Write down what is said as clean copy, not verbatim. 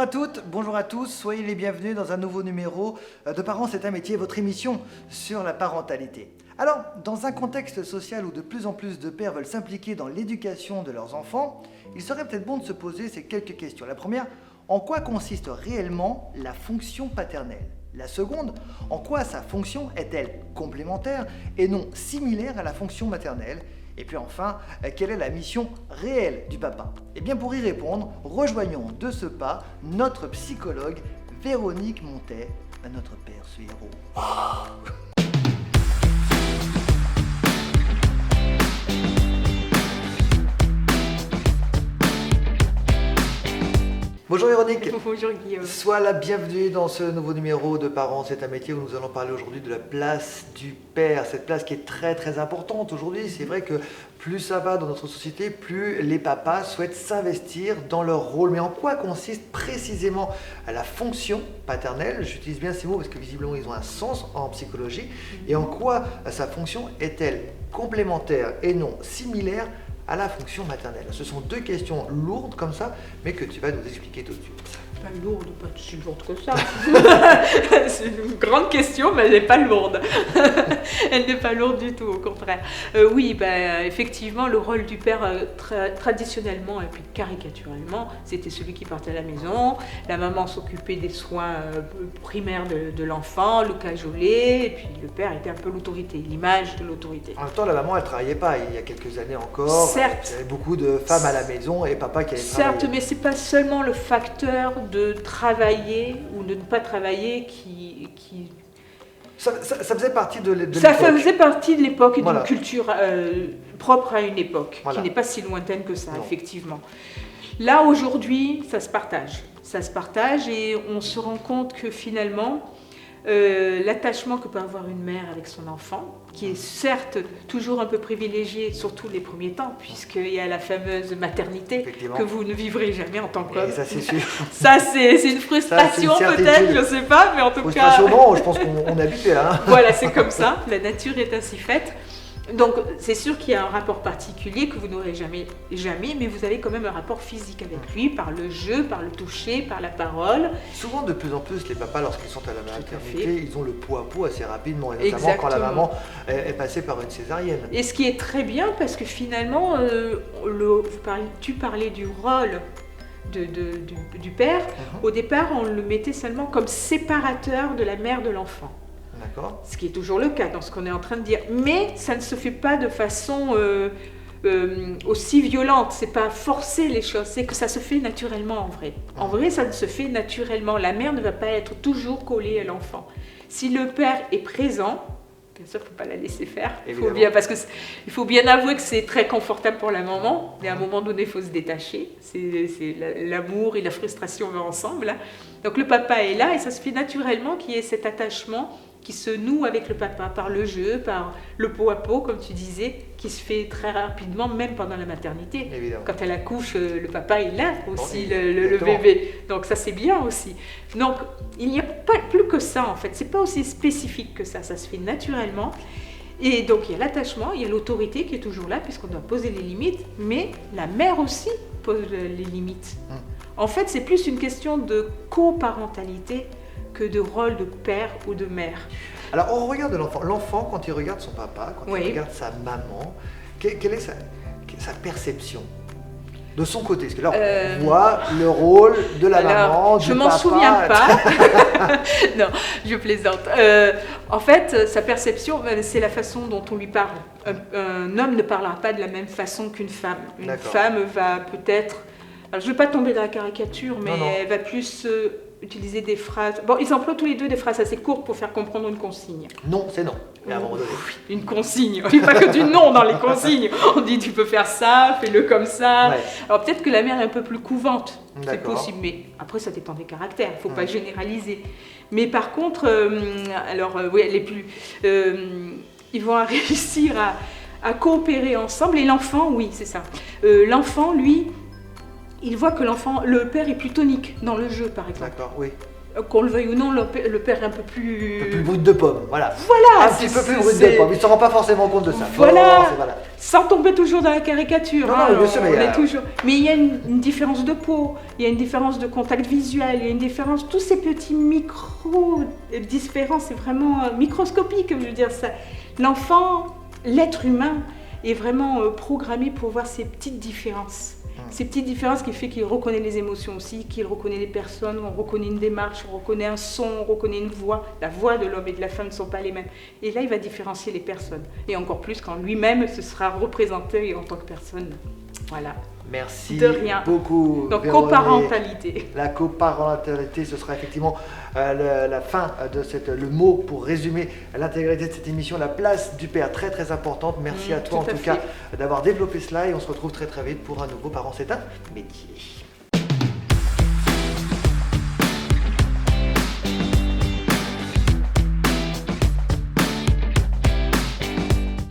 Bonjour à toutes, bonjour à tous, soyez les bienvenus dans un nouveau numéro de Parents c'est un métier, votre émission sur la parentalité. Alors, dans un contexte social où de plus en plus de pères veulent s'impliquer dans l'éducation de leurs enfants, il serait peut-être bon de se poser ces quelques questions. La première, en quoi consiste réellement la fonction paternelle ? La seconde, en quoi sa fonction est-elle complémentaire et non similaire à la fonction maternelle ? Et puis enfin, quelle est la mission réelle du papa ? Eh bien pour y répondre, rejoignons de ce pas notre psychologue Véronique Montet, notre père ce héros. Bonjour Véronique. Bonjour Guillaume. Sois la bienvenue dans ce nouveau numéro de Parents c'est un métier où nous allons parler aujourd'hui de la place du père. Cette place qui est très très importante aujourd'hui. C'est vrai que plus ça va dans notre société, plus les papas souhaitent s'investir dans leur rôle. Mais en quoi consiste précisément la fonction paternelle ? J'utilise bien ces mots parce que visiblement ils ont un sens en psychologie. Et en quoi sa fonction est-elle complémentaire et non similaire à la fonction maternelle? Ce sont deux questions lourdes comme ça, mais que tu vas nous expliquer tout de suite. Pas lourde, pas si lourde que ça. C'est une grande question, mais elle n'est pas lourde. Elle n'est pas lourde du tout, au contraire. Oui, effectivement, le rôle du père, traditionnellement et puis caricaturellement, c'était celui qui partait à la maison. La maman s'occupait des soins primaires de l'enfant, le cajoler, et puis le père était un peu l'autorité, l'image de l'autorité. En même temps, la maman, elle ne travaillait pas il y a quelques années encore. Certes. Il y avait beaucoup de femmes à la maison et papa qui allait travailler. Certes, mais ce n'est pas seulement le facteur de travailler ou de ne pas travailler qui... Ça faisait partie de l'époque. Ça faisait partie de l'époque et Voilà. d'une culture propre à une époque, Voilà. qui n'est pas si lointaine que ça, Non. effectivement. Là, aujourd'hui, ça se partage. Ça se partage et on se rend compte que finalement, l'attachement que peut avoir une mère avec son enfant, qui est certes toujours un peu privilégié, surtout les premiers temps, puisqu'il y a la fameuse maternité Effectivement. que vous ne vivrez jamais en tant qu'homme. Et ça, c'est sûr. Ça, c'est une frustration certitude. peut-être, je ne sais pas, mais en tout cas... Frustration, non, je pense qu'on est habitué là. Hein. Voilà, c'est comme ça, la nature est ainsi faite. Donc c'est sûr qu'il y a un rapport particulier que vous n'aurez jamais, mais vous avez quand même un rapport physique avec lui, par le jeu, par le toucher, par la parole. Souvent, de plus en plus, les papas, lorsqu'ils sont à la fait. maternité, ils ont le pot à pot assez rapidement, et notamment quand la Exactement. maman est passée par une césarienne. Et ce qui est très bien, parce que finalement, tu parlais du rôle du père. Au départ, on le mettait seulement comme séparateur de la mère de l'enfant. D'accord. Ce qui est toujours le cas dans ce qu'on est en train de dire. Mais ça ne se fait pas de façon aussi violente. C'est pas forcer les choses, c'est que ça se fait naturellement en vrai. En vrai, ça ne se fait naturellement. La mère ne va pas être toujours collée à l'enfant. Si le père est présent, bien sûr, il ne faut pas la laisser faire. Il faut bien avouer que c'est très confortable pour la maman. Mais à un moment donné, il faut se détacher. C'est l'amour et la frustration vont ensemble. Hein. Donc le papa est là et ça se fait naturellement qu'il y ait cet attachement qui se noue avec le papa par le jeu, par le pot à pot, comme tu disais, qui se fait très rapidement, même pendant la maternité. Évidemment. Quand elle accouche, le papa il a aussi Bon, le exactement. bébé. Donc ça c'est bien aussi. Donc il n'y a pas plus que ça en fait. C'est pas aussi spécifique que ça. Ça se fait naturellement. Et donc il y a l'attachement, il y a l'autorité qui est toujours là puisqu'on doit poser les limites, mais la mère aussi pose les limites. En fait, c'est plus une question de coparentalité que de rôle de père ou de mère. Alors, on regarde l'enfant. L'enfant, quand il regarde son papa, quand Oui. il regarde sa maman, quelle est sa perception de son côté? Parce que là, on voit le rôle de la maman, du je m'en papa. souviens pas. Non, je plaisante. En fait, sa perception, c'est la façon dont on lui parle. Un homme ne parlera pas de la même façon qu'une femme. Une D'accord. femme va peut-être... Alors, je ne vais pas tomber dans la caricature, mais Non. elle va plus utiliser des phrases... Bon, ils emploient tous les deux des phrases assez courtes pour faire comprendre une consigne. Non, c'est non. Et à un moment donné. Une consigne. On ne dit pas que du non dans les consignes. On dit tu peux faire ça, fais-le comme ça. Ouais. Alors peut-être que la mère est un peu plus couvante. C'est D'accord. possible. Mais après, ça dépend des caractères. Il ne faut pas généraliser. Mais par contre, ils vont réussir à coopérer ensemble. Et l'enfant, oui, c'est ça. L'enfant, lui, il voit que le père est plus tonique dans le jeu, par exemple. D'accord, oui. Qu'on le veuille ou non, le père est un peu plus... Un peu plus brut de pomme, voilà. Voilà, Un petit peu plus brut de pomme, il ne se rend pas forcément compte de ça. Voilà, Voilà. sans tomber toujours dans la caricature. Non, hein, non, bien sûr, mais toujours... mais il y a une différence de peau, il y a une différence de contact visuel, il y a une différence, tous ces petits micro-différences, c'est vraiment microscopique, je veux dire ça. L'enfant, l'être humain, est vraiment programmé pour voir ces petites différences. Ces petites différences qui fait qu'il reconnaît les émotions aussi, qu'il reconnaît les personnes, on reconnaît une démarche, on reconnaît un son, on reconnaît une voix. La voix de l'homme et de la femme ne sont pas les mêmes. Et là, il va différencier les personnes. Et encore plus quand lui-même se sera représenté en tant que personne. Voilà. Merci de rien. Beaucoup. Donc, Véronique. coparentalité. La coparentalité, ce sera effectivement la fin de le mot pour résumer l'intégralité de cette émission, la place du père, très très importante. Merci à toi en tout cas d'avoir développé cela et on se retrouve très très vite pour un nouveau Parents c'est un métier.